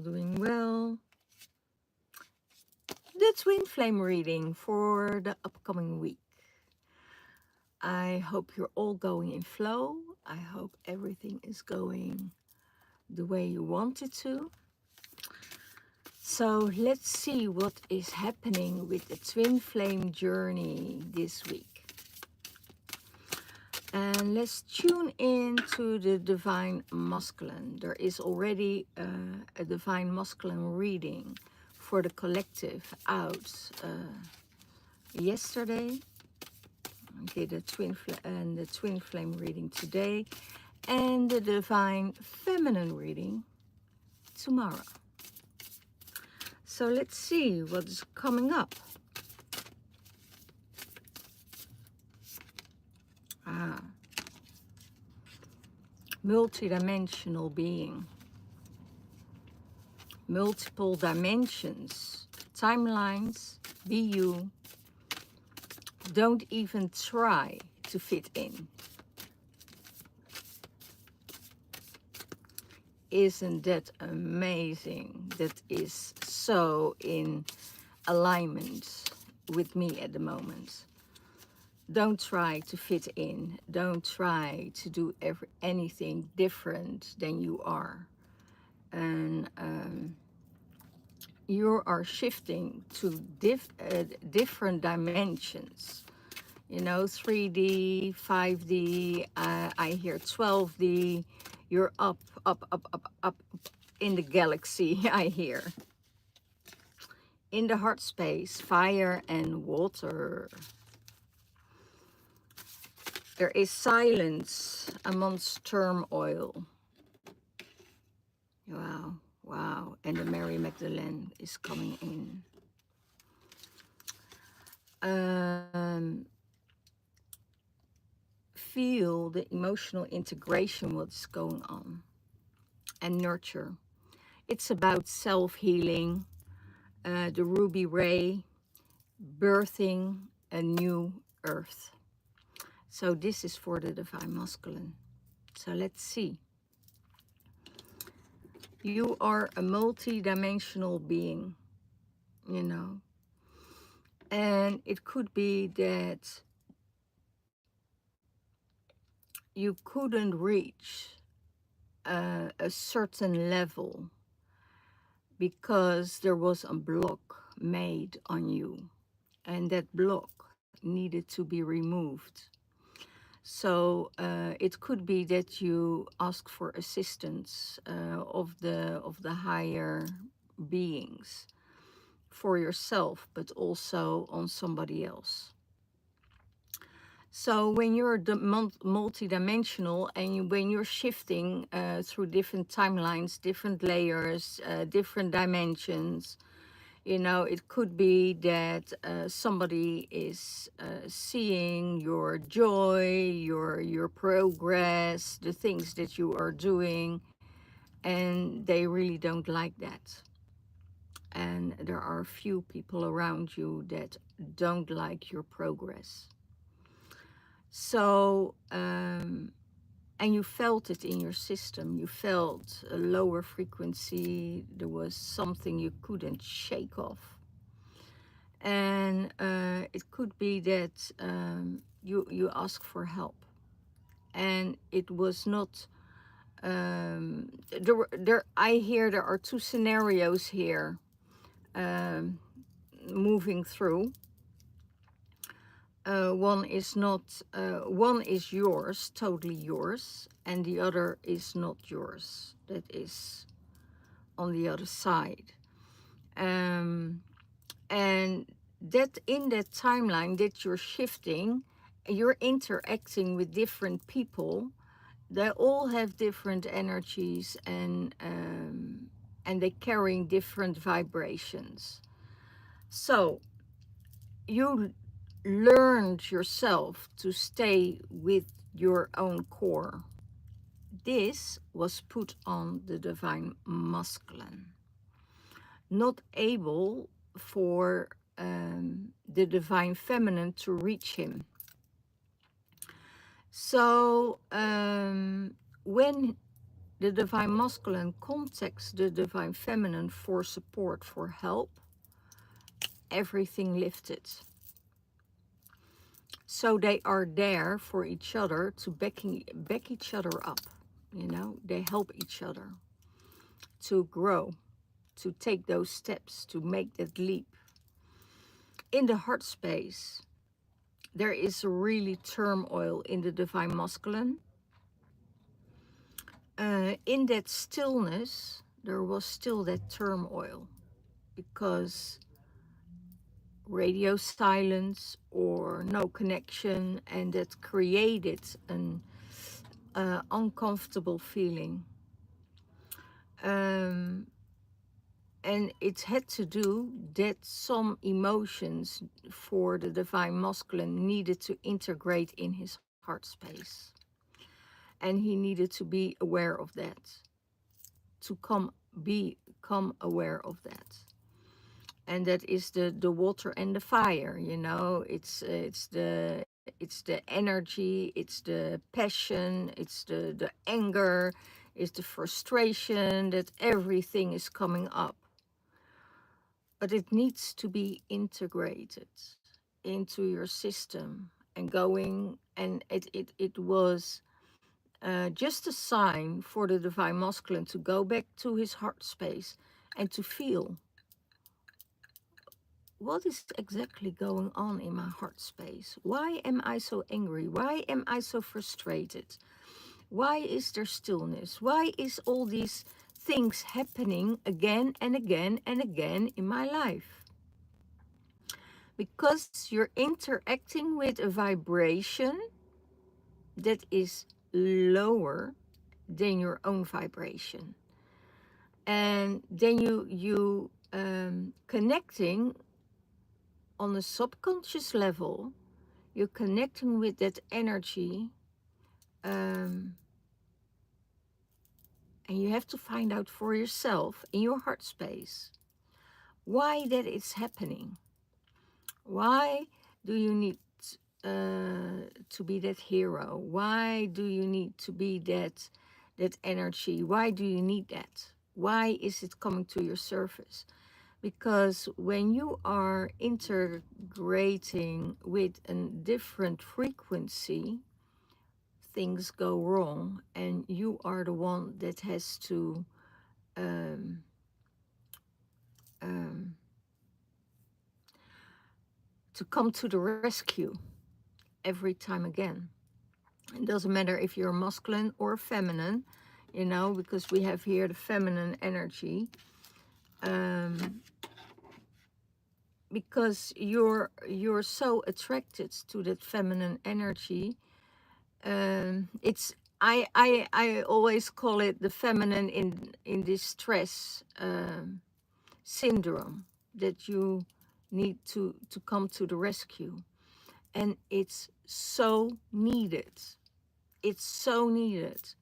Doing well. The twin flame reading for the upcoming week. I hope you're all going in flow. I hope everything is going the way you want it to. So let's see what is happening with the twin flame journey this week. And let's tune in to the divine masculine. There is already a divine masculine reading for the collective out yesterday. I did a twin flame reading today, and the divine feminine reading tomorrow. So let's see what's coming up. Multidimensional being, multiple dimensions, timelines. Be you. Don't even try to fit in. Isn't that amazing? That is so in alignment with me at the moment. Don't try to fit in. Don't try to do anything different than you are. And you are shifting to different dimensions. You know, 3D, 5D, I hear 12D. You're up in the galaxy, I hear. In the heart space, fire and water. There is silence amongst turmoil. Wow, wow. And the Mary Magdalene is coming in. Feel the emotional integration, what's going on, and nurture. It's about self-healing, the ruby ray, birthing a new earth. So this is for the divine masculine. So let's see. You are a multi-dimensional being, you know. And it could be that you couldn't reach a certain level because there was a block made on you, and that block needed to be removed. So it could be that you ask for assistance of the higher beings for yourself, but also on somebody else. So when you're multidimensional and when you're shifting through different timelines, different layers, different dimensions, you know, it could be that somebody is seeing your joy, your progress, the things that you are doing, and they really don't like that. And there are a few people around you that don't like your progress. So, and you felt it in your system. You felt a lower frequency. There was something you couldn't shake off. And it could be that you ask for help. And it was not, I hear there are two scenarios here moving through. One is yours, totally yours, and the other is not yours. That is on the other side. And that in that timeline that you're shifting, you're interacting with different people. They all have different energies, and they're carrying different vibrations. So you learned yourself to stay with your own core. This was put on the divine masculine, not able for the divine feminine to reach him. So when the divine masculine contacts the divine feminine for support, for help, everything lifted. So they are there for each other to back each other up. You know, they help each other to grow, to take those steps, to make that leap. In the heart space, there is really turmoil in the divine masculine. In that stillness, there was still that turmoil because radio silence or no connection, and that created an uncomfortable feeling. And it had to do that some emotions for the divine masculine needed to integrate in his heart space. And he needed to be aware of that, to become aware of that. And that is the water and the fire, you know. It's the energy, it's the passion, it's the anger, it's the frustration, that everything is coming up. But it needs to be integrated into your system and going, and it was just a sign for the divine masculine to go back to his heart space and to feel, what is exactly going on in my heart space? Why am I so angry? Why am I so frustrated? Why is there stillness? Why is all these things happening again and again and again in my life? Because you're interacting with a vibration that is lower than your own vibration. And then you connecting on a subconscious level, you're connecting with that energy, and you have to find out for yourself in your heart space why that is happening. Why do you need to be that hero? Why do you need to be that energy? Why do you need that? Why is it coming to your surface? Because when you are integrating with a different frequency, things go wrong, and you are the one that has um, um, to come to the rescue every time again. It doesn't matter if you're masculine or feminine, you know, because we have here the feminine energy. Because you're so attracted to that feminine energy. It's I always call it the feminine in distress syndrome, that you need to come to the rescue, and it's so needed. It's so needed,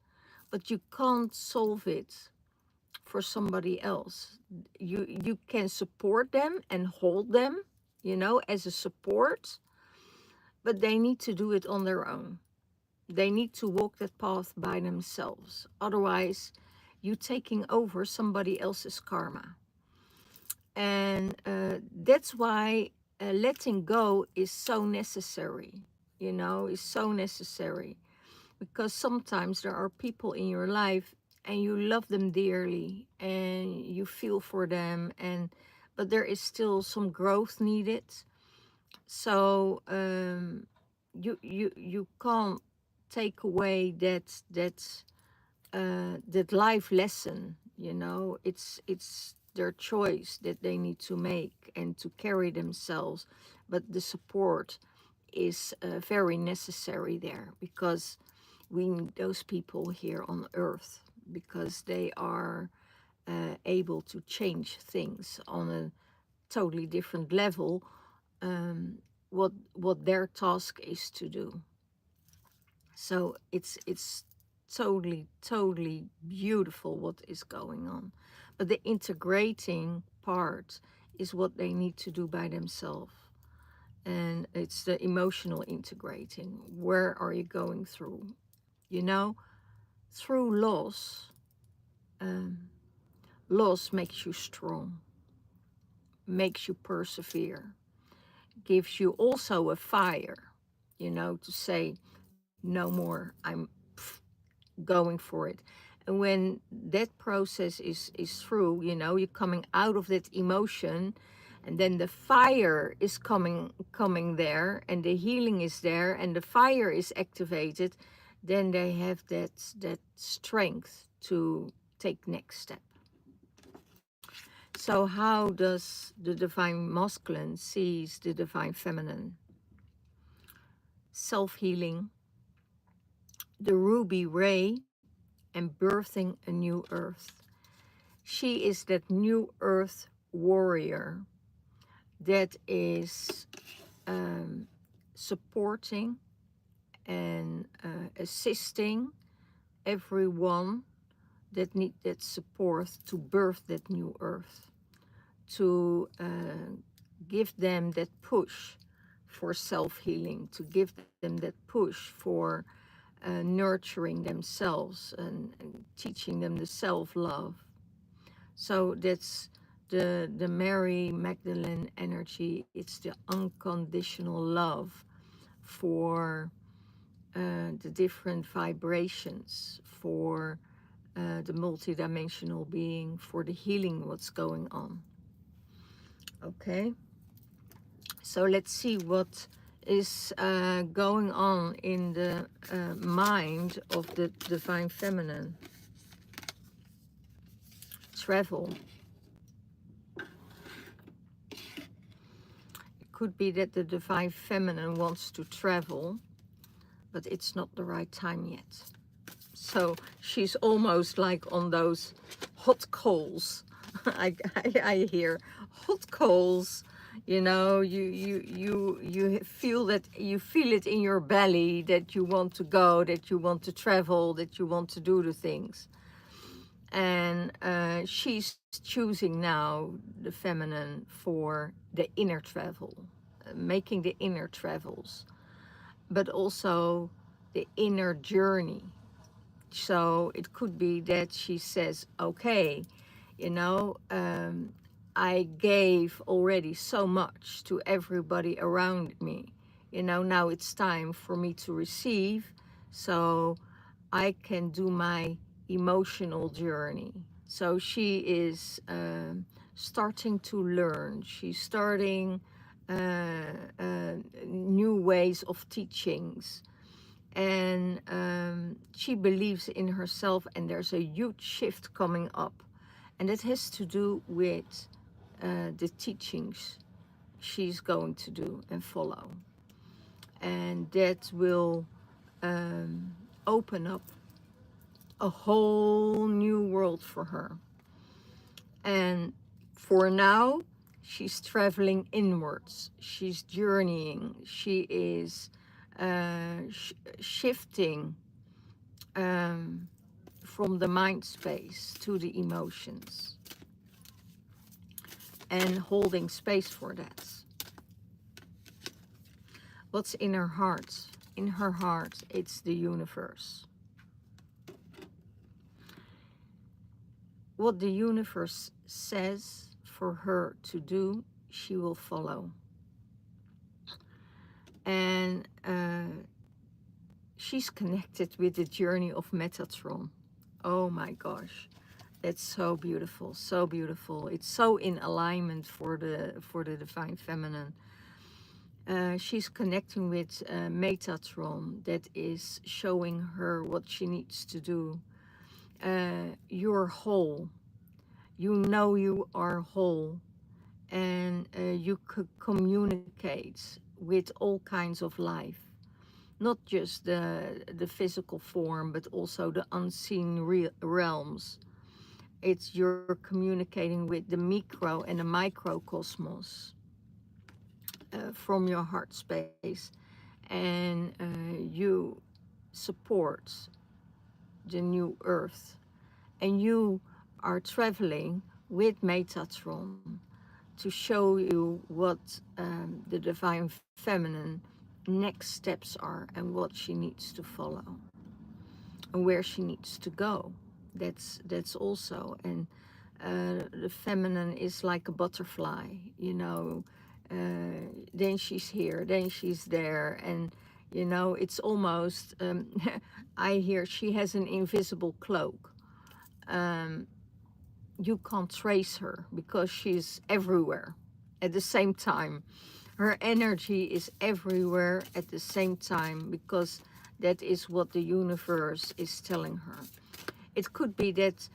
but you can't solve it for somebody else. You can support them and hold them, you know, as a support, but they need to do it on their own. They need to walk that path by themselves. Otherwise, you taking over somebody else's karma. And that's why letting go is so necessary, you know, is so necessary. Because sometimes there are people in your life and you love them dearly and you feel for them, but there is still some growth needed. So you can't take away that life lesson, you know. It's their choice that they need to make and to carry themselves, but the support is very necessary there, because we need those people here on earth, because they are able to change things on a totally different level, what their task is to do. So it's totally beautiful what is going on, but the integrating part is what they need to do by themselves. And it's the emotional integrating. Where are you going through? You know, through loss, um, loss makes you strong, makes you persevere, gives you also a fire, to say, no more, I'm going for it. And when that process is through, you're coming out of that emotion, and then the fire is coming there, and the healing is there, and the fire is activated, then they have that strength to take next step. So how does the divine masculine sees the divine feminine? Self-healing, the ruby ray, and birthing a new earth. She is that new earth warrior that is supporting and assisting everyone that need that support to birth that new earth, to give them that push for self-healing, to give them that push for nurturing themselves and teaching them the self-love. So that's the Mary Magdalene energy. It's the unconditional love for the different vibrations, for the multidimensional being, for the healing what's going on. Okay, so let's see what is going on in the mind of the divine feminine. Travel. It could be that the divine feminine wants to travel, but it's not the right time yet. So she's almost like on those hot coals. I hear hot coals. You feel that, you feel it in your belly that you want to go, that you want to travel, that you want to do the things. And she's choosing now the feminine for the inner travel, making the inner travels, but also the inner journey. So it could be that she says, okay, I gave already so much to everybody around me. Now it's time for me to receive, so I can do my emotional journey. So she is starting to learn. She's starting new ways of teachings. And she believes in herself, and there's a huge shift coming up. And it has to do with the teachings she's going to do and follow. And that will open up a whole new world for her. And for now, she's traveling inwards. She's journeying. She is shifting from the mind space to the emotions and holding space for that. What's in her heart? In her heart, it's the universe. What the universe says for her to do, she will follow. And she's connected with the journey of Metatron. Oh my gosh, that's so beautiful, so beautiful. It's so in alignment for the divine feminine. She's connecting with Metatron, that is showing her what she needs to do. You're whole. You are whole, and you could communicate with all kinds of life, not just the physical form, but also the unseen realms. It's you're communicating with the micro and the microcosmos from your heart space, and you support the new earth, and you are traveling with Metatron to show you what the divine feminine next steps are and what she needs to follow and where she needs to go. That's also. And the feminine is like a butterfly, you know. Then she's here, then she's there, and you know, it's almost I hear she has an invisible cloak. um, you can't trace her because she's everywhere at the same time. Her energy is everywhere at the same time because that is what the universe is telling her. It could be that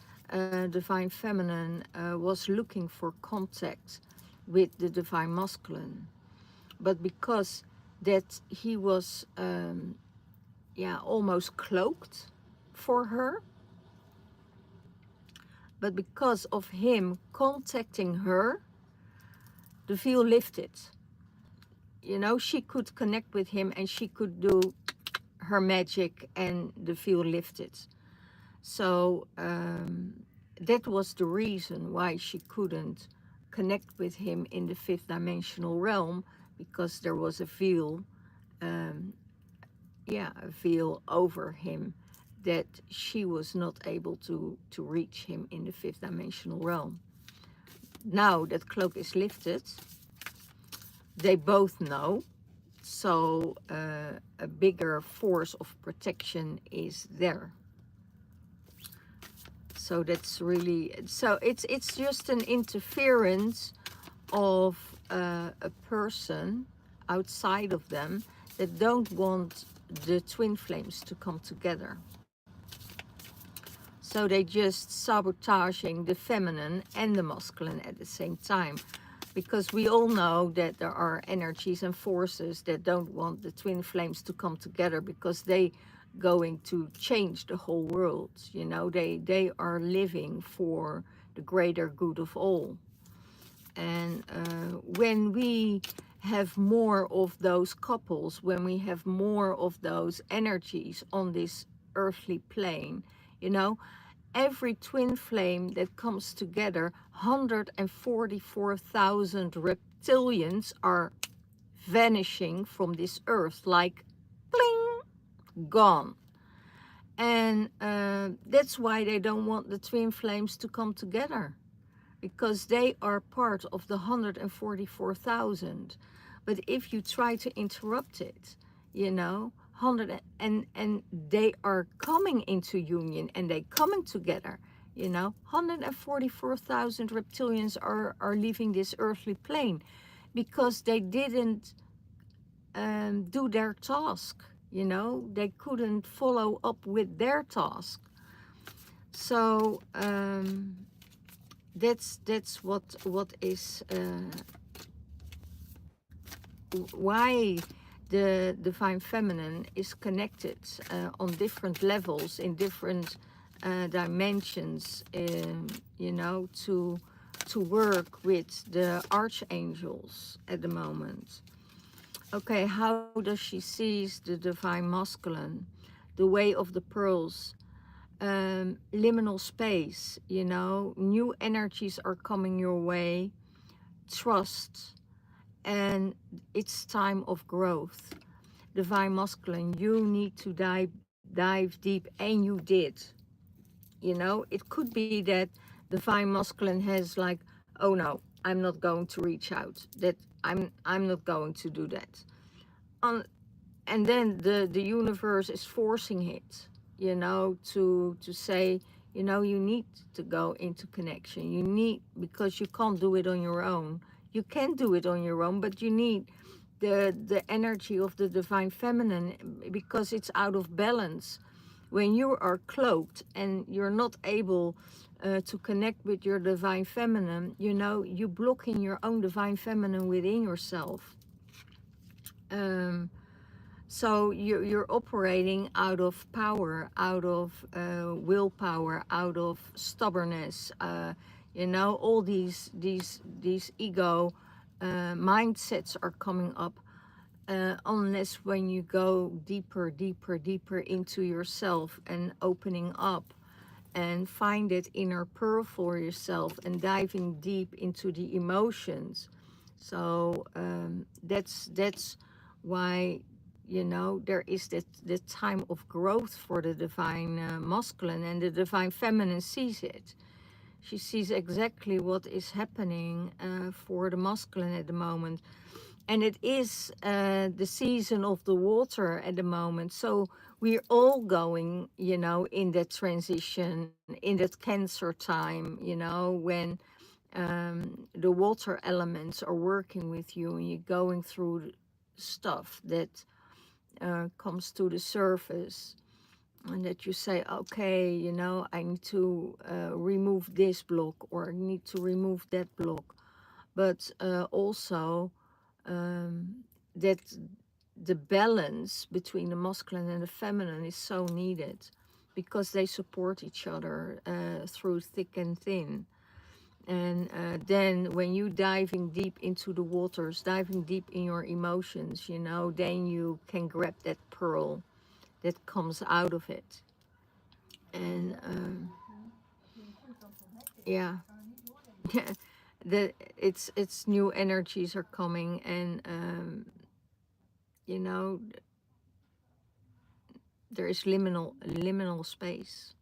divine feminine was looking for contact with the divine masculine, but because that he was yeah, almost cloaked for her, but because of him contacting her, the veil lifted. You know, she could connect with him and she could do her magic and the veil lifted. So that was the reason why she couldn't connect with him in the fifth dimensional realm, because there was a veil, um, yeah, a veil over him, that she was not able to reach him in the fifth dimensional realm. Now that cloak is lifted, they both know. So a bigger force of protection is there. So that's really, so it's just an interference of a person outside of them that don't want the twin flames to come together. So they just sabotaging the feminine and the masculine at the same time, because we all know that there are energies and forces that don't want the twin flames to come together, because they going to change the whole world. You know, they are living for the greater good of all. And when we have more of those couples, when we have more of those energies on this earthly plane, you know, every twin flame that comes together, 144,000 reptilians are vanishing from this earth, like bling, gone. And that's why they don't want the twin flames to come together, because they are part of the 144,000. But if you try to interrupt it, you know, 100 and they are coming into union and they coming together, you know, 144,000 reptilians are leaving this earthly plane because they didn't do their task, you know, they couldn't follow up with their task. So that's what is why the divine feminine is connected on different levels, in different dimensions, you know, to work with the archangels at the moment. Okay, how does she see the divine masculine? The way of the pearls, liminal space, you know, new energies are coming your way, trust, and it's time of growth. Divine masculine, you need to dive deep, and you did. You know, it could be that divine masculine has like, oh no, I'm not going to reach out, that I'm not going to do that. On And then the universe is forcing it, you know, to say, you know, you need to go into connection. You need, because you can't do it on your own. You can do it on your own, but you need the energy of the divine feminine, because it's out of balance. When you are cloaked and you're not able to connect with your divine feminine, you know, you blocking your own divine feminine within yourself. So you're operating out of power, out of willpower, out of stubbornness. You know, all these ego mindsets are coming up, unless when you go deeper, deeper, deeper into yourself and opening up and find that inner pearl for yourself and diving deep into the emotions. So that's why You know, there is the time of growth for the divine masculine, and the divine feminine sees it. She sees exactly what is happening for the masculine at the moment. And it is the season of the water at the moment. So we're all going, you know, in that transition, in that Cancer time, you know, when the water elements are working with you and you're going through stuff that comes to the surface, and that you say, okay, you know, I need to remove this block, or I need to remove that block. But also that the balance between the masculine and the feminine is so needed, because they support each other through thick and thin. And then when you diving deep into the waters, diving deep in your emotions, you know, then you can grab that pearl that comes out of it. And yeah, the it's new energies are coming, and you know, there is liminal space.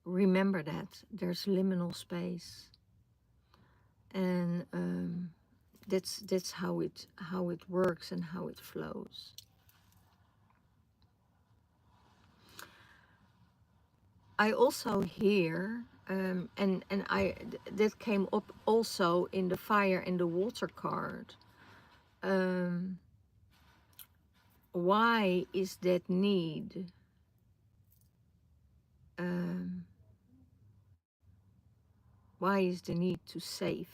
Remember that there's liminal space, and that's how it works and how it flows. I also hear, that came up also in the fire and the water card. Um, why is that need? Um, why is the need to save?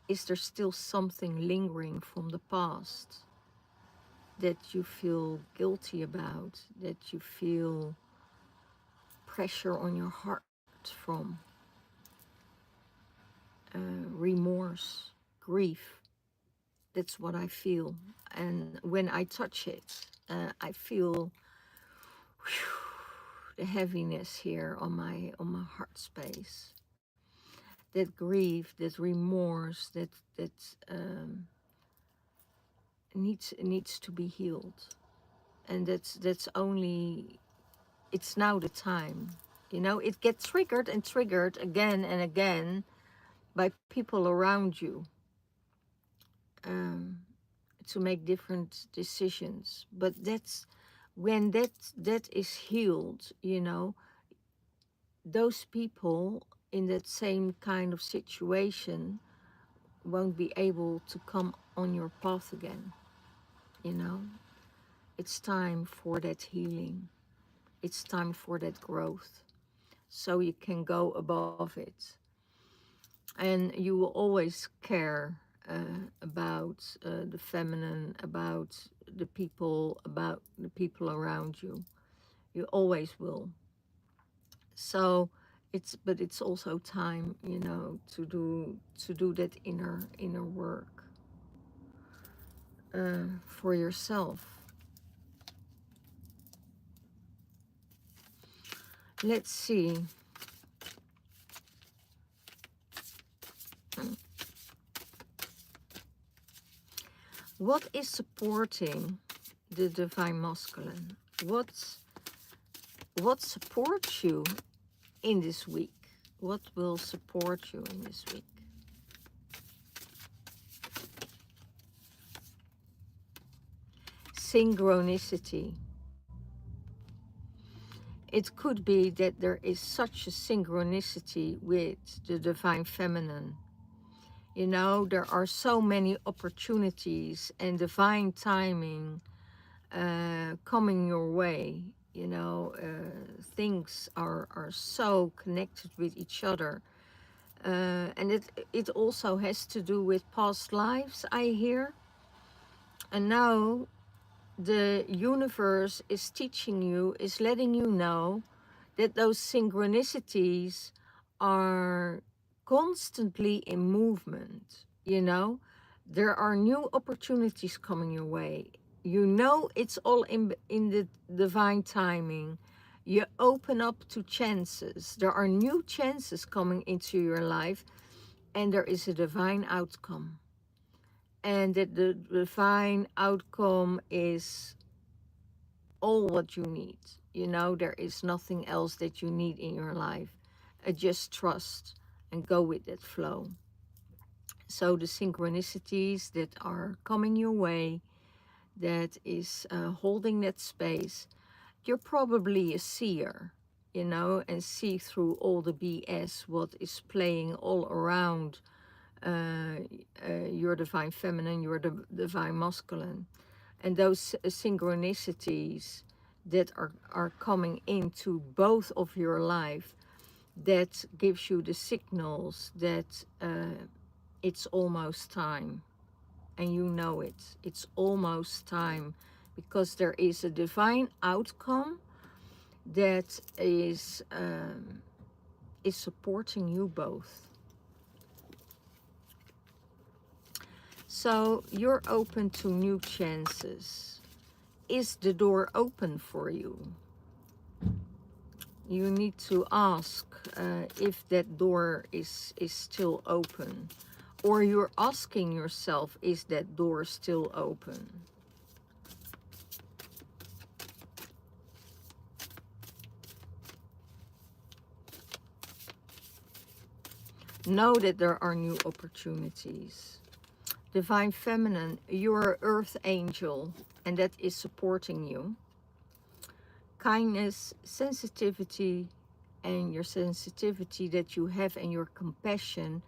Is there still something lingering from the past that you feel guilty about, that you feel pressure on your heart from? Remorse, grief. That's what I feel. And when I touch it, I feel the heaviness here on my heart space. That grief, that remorse, that needs to be healed. And that's only, it's now the time. You know, it gets triggered and triggered again and again by people around you, um, to make different decisions. But that's when that is healed, you know, those people in that same kind of situation won't be able to come on your path again. You know, it's time for that healing. It's time for that growth, so you can go above it. And you will always care about the feminine, about the people around you. You always will. So but it's also time, you know, to do that inner work for yourself. Let's see. What is supporting the divine masculine? What supports you in this week? What will support you in this week? Synchronicity. It could be that there is such a synchronicity with the divine feminine. You know, there are so many opportunities and divine timing coming your way. You know, things are so connected with each other. And it also has to do with past lives, I hear. And now the universe is teaching you, is letting you know that those synchronicities are constantly in movement. You know, there are new opportunities coming your way. You know, it's all in the divine timing. You open up to chances. There are new chances coming into your life, and there is a divine outcome. and that the divine outcome is all what you need. You know, there is nothing else that you need in your life. Just trust and go with that flow. So the synchronicities that are coming your way, that is holding that space, you're probably a seer, you know, and see through all the BS what is playing all around uh, your divine feminine, your divine masculine. And those synchronicities that are coming into both of your life, that gives you the signals that it's almost time. And you know it. It's almost time, because there is a divine outcome that is supporting you both. So you're open to new chances. Is the door open for you? You need to ask if that door is still open. Or you're asking yourself, is that door still open? Know that there are new opportunities. Divine Feminine, you're an earth angel, and that is supporting you. Kindness, sensitivity, and your sensitivity that you have, and your compassion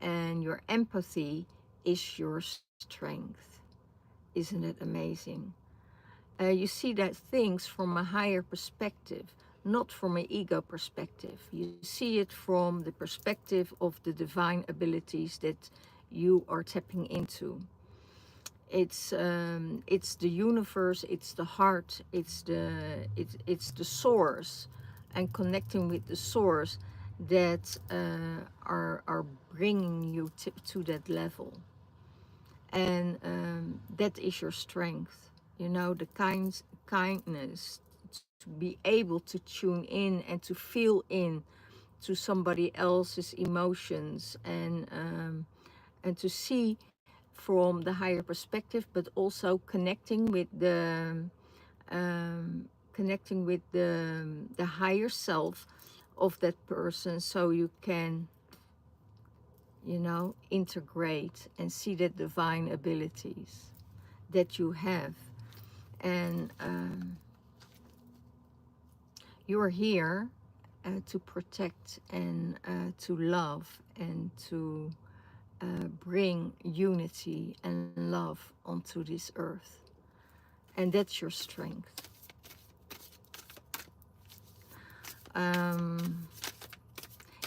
and your empathy is your strength. Isn't it amazing? You see that things from a higher perspective, not from an ego perspective. You see it from the perspective of the divine abilities that you are tapping into. It's the universe, it's the heart, it's the source, and connecting with the source that are bringing you to that level. And that is your strength, you know, the kindness to be able to tune in and to feel in to somebody else's emotions, and to see from the higher perspective, but also connecting with the higher self of that person, so you can, you know, integrate and see the divine abilities that you have. And you're here to protect and to love and to bring unity and love onto this earth. And that's your strength.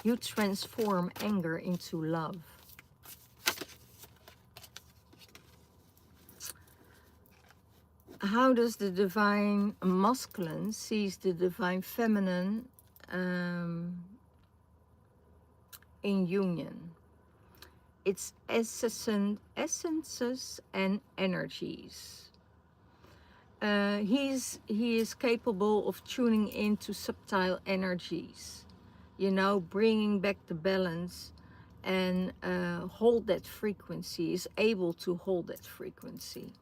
You transform anger into love. How does the divine masculine sees the divine feminine in union? Its essences and energies. He is capable of tuning into subtle energies, you know, bringing back the balance, and hold that frequency, is able to hold that frequency.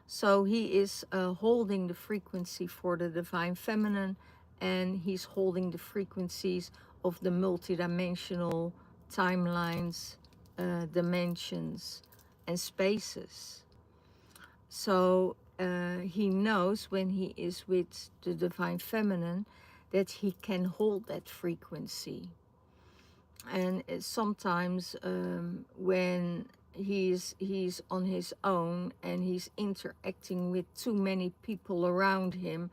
So he is holding the frequency for the divine feminine, and he's holding the frequencies of the multidimensional timelines, dimensions, and spaces. So he knows when he is with the divine feminine that he can hold that frequency. And sometimes when he's on his own and he's interacting with too many people around him,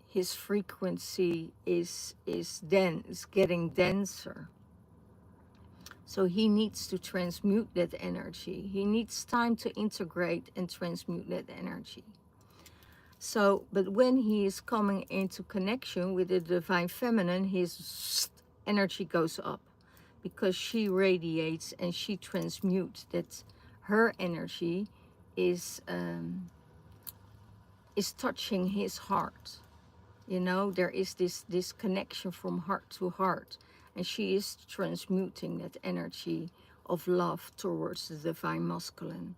his frequency is getting denser. So he needs to transmute that energy. He needs time to integrate and transmute that energy. So, but when he is coming into connection with the divine feminine, his energy goes up, because she radiates and she transmutes. That her energy is touching his heart. You know, there is this connection from heart to heart, and she is transmuting that energy of love towards the divine masculine.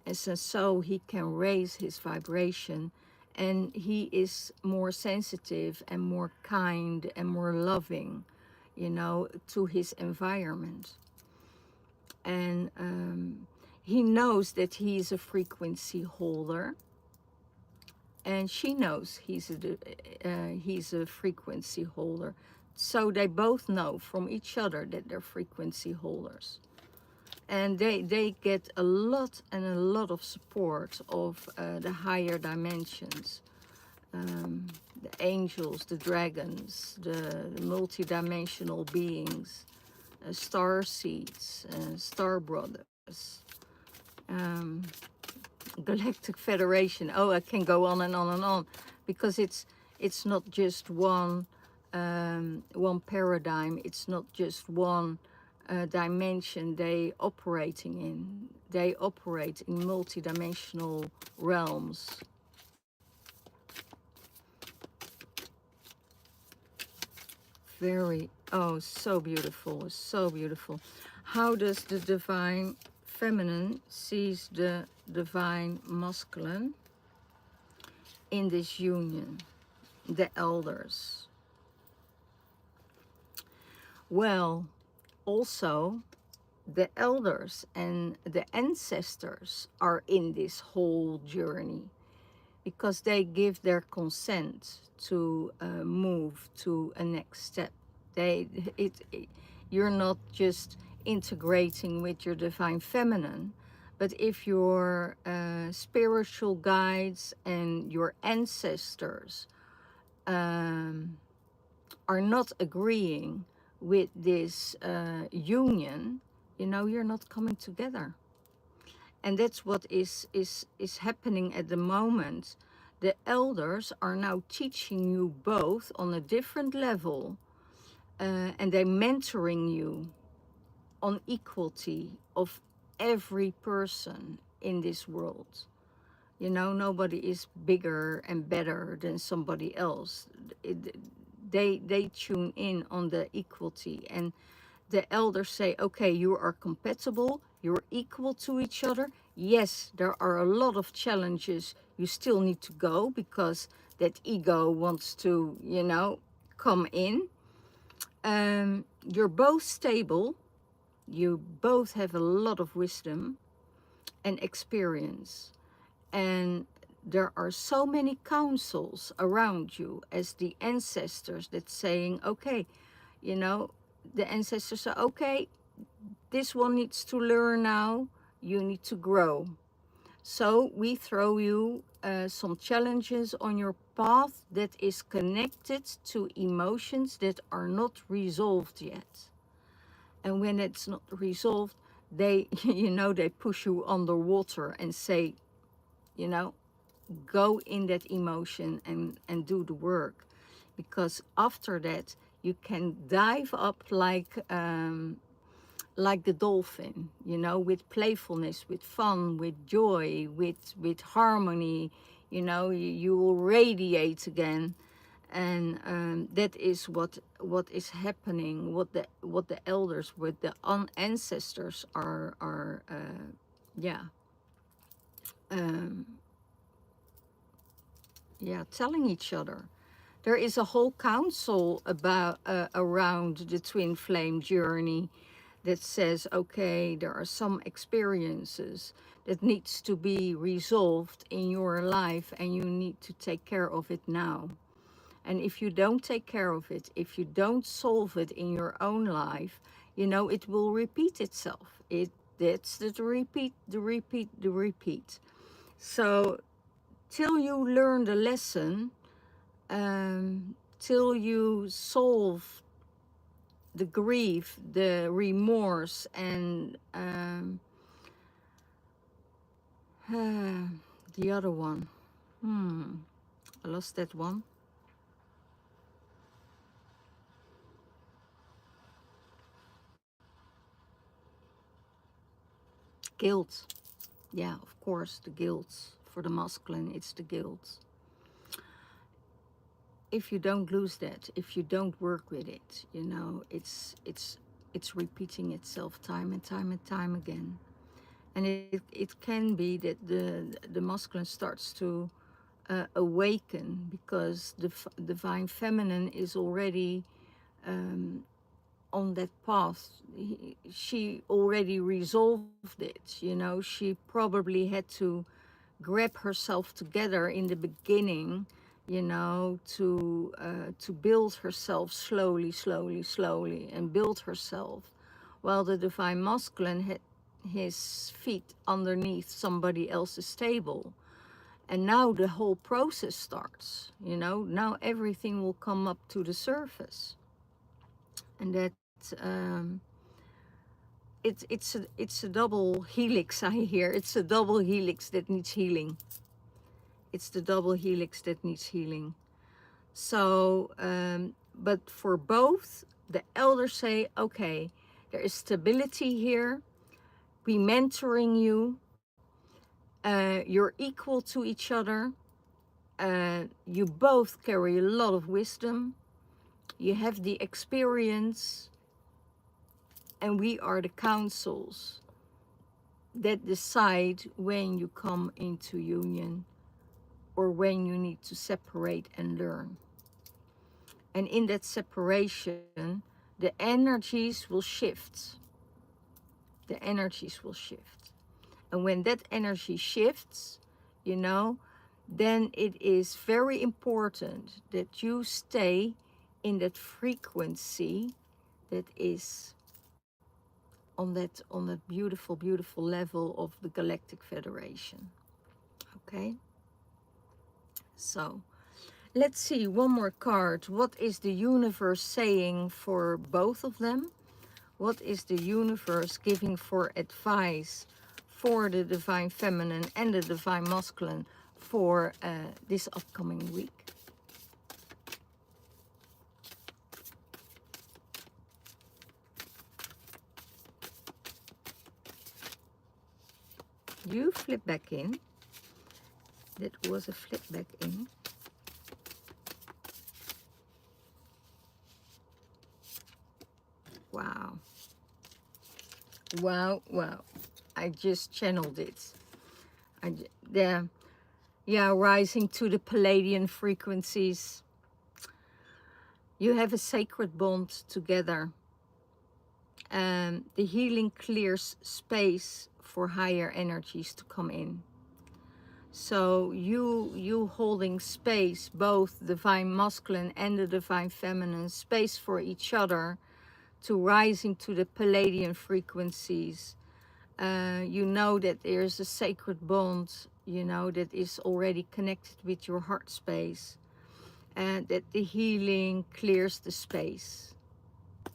And so he can raise his vibration, and he is more sensitive and more kind and more loving, you know, to his environment. And he knows that he is a frequency holder, and she knows he's a frequency holder. So they both know from each other that they're frequency holders. And they get a lot of support of the higher dimensions, the angels, the dragons, the multidimensional beings, star seeds, star brothers, um, Galactic Federation. Oh, I can go on and on and on, because it's not just one paradigm. It's not just one dimension they operating in. They operate in multidimensional realms. Very, oh, so beautiful, so beautiful. How does the divine feminine sees the divine masculine in this union? The elders. Well, also the elders and the ancestors are in this whole journey, because they give their consent to move to a next step. You're not just integrating with your divine feminine, but if your spiritual guides and your ancestors are not agreeing with this union, you know, you're not coming together. And that's what is happening at the moment. The elders are now teaching you both on a different level, and they're mentoring you on equality of every person in this world. You know, nobody is bigger and better than somebody else. They tune in on the equality, and the elders say, okay, you are compatible, you're equal to each other. Yes, there are a lot of challenges you still need to go, because that ego wants to, you know, come in. You're both stable, you both have a lot of wisdom and experience, and there are so many councils around you as the ancestors that's saying, okay, you know, the ancestors say, okay, this one needs to learn now, you need to grow. So we throw you some challenges on your path that is connected to emotions that are not resolved yet. And when it's not resolved, they, you know, they push you underwater and say, you know, go in that emotion and do the work. Because after that, you can dive up like the dolphin, you know, with playfulness, with fun, with joy, with harmony. You know, you will radiate again, and that is what is happening. What the elders, with the ancestors are yeah. Yeah, telling each other. There is a whole council about around the twin flame journey that says, okay, there are some experiences that needs to be resolved in your life, and you need to take care of it now. And if you don't take care of it, if you don't solve it in your own life, you know, it will repeat itself. That's the repeat. So till you learn the lesson, till you solve the grief, the remorse, and the other one. I lost that one. Guilt. Yeah, of course, the guilt. For the masculine, it's the guilt. If you don't lose that, if you don't work with it, you know, it's it's repeating itself time and time and time again. And it can be that the masculine starts to awaken, because the divine feminine is already on that path. She already resolved it, she probably had to grab herself together in the beginning, to build herself slowly, slowly, slowly, and build herself, while the divine masculine had his feet underneath somebody else's table. And now the whole process starts, now everything will come up to the surface. And that it's a double helix. I hear it's a double helix that needs healing. It's the double helix that needs healing. So, but for both, the elders say, okay, there is stability here. We mentoring you. You're equal to each other. You both carry a lot of wisdom. You have the experience, and we are the councils that decide when you come into union or when you need to separate and learn. And in that separation, the energies will shift. The energies will shift. And when that energy shifts, then it is very important that you stay in that frequency that is on that beautiful, beautiful level of the Galactic Federation. Okay? So, let's see one more card. What is the universe saying for both of them? What is the universe giving for advice for the divine feminine and the divine masculine for this upcoming week? You flip back in. That was a flip back in. Wow. Wow, wow. I just channeled it. Yeah, rising to the Palladian frequencies. You have a sacred bond together. The healing clears space for higher energies to come in. So you holding space, both divine masculine and the divine feminine, space for each other to rising to the Palladian frequencies. You know that there's a sacred bond, that is already connected with your heart space, and that the healing clears the space.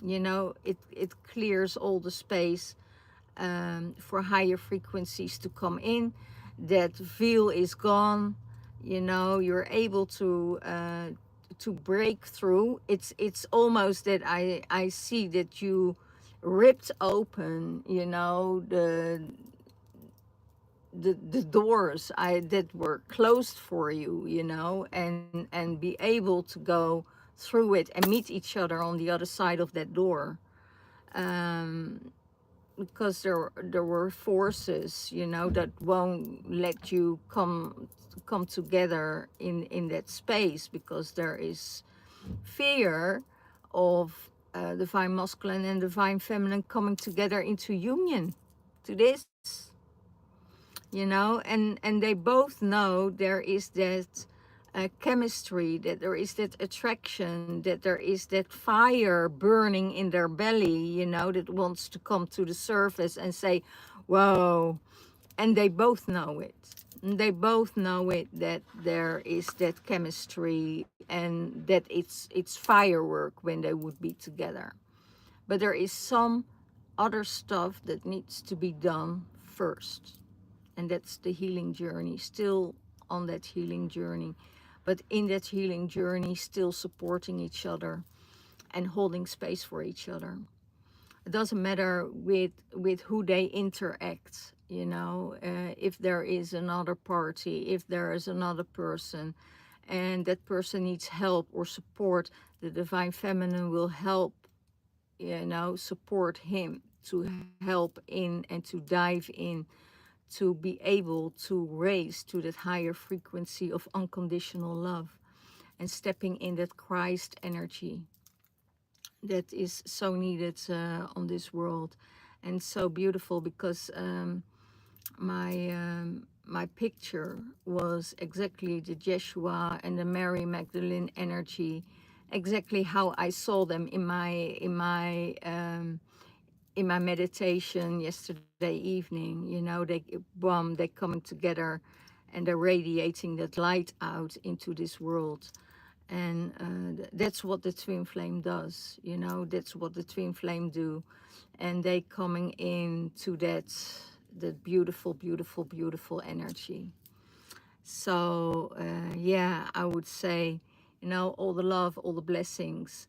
It clears all the space for higher frequencies to come in. That veil is gone. You're able to break through. It's almost that I see that you ripped open, the doors that were closed for you, and be able to go through it and meet each other on the other side of that door. Because there were forces, that won't let you come together in that space, because there is fear of divine masculine and divine feminine coming together into union to this, and they both know there is that chemistry, that there is that attraction, that there is that fire burning in their belly, that wants to come to the surface and say, whoa. And they both know it. They both know it, that there is that chemistry, and that it's firework when they would be together. But there is some other stuff that needs to be done first. And that's the healing journey, still on that healing journey. But in that healing journey, still supporting each other and holding space for each other. It doesn't matter with who they interact, if there is another party, if there is another person, and that person needs help or support, the divine feminine will help you know, support him to help in and to dive in, to be able to raise to that higher frequency of unconditional love and stepping in that Christ energy that is so needed on this world, and so beautiful because my picture was exactly the Jeshua and the Mary Magdalene energy, exactly how I saw them in my meditation yesterday evening. You know, they coming together and they're radiating that light out into this world. And that's what the twin flame does. You know, that's what the twin flame do. And they coming into that beautiful, beautiful, beautiful energy. So yeah, I would say, you know, all the love, all the blessings,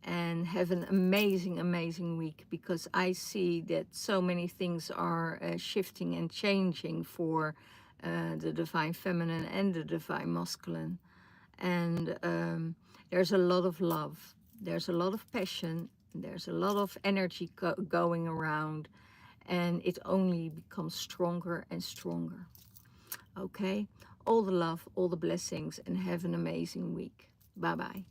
and have an amazing, amazing week, because I see that so many things are shifting and changing for the divine feminine and the divine masculine. And there's a lot of love, there's a lot of passion, there's a lot of energy going around, and it only becomes stronger and stronger. Okay, all the love, all the blessings, and have an amazing week. Bye bye.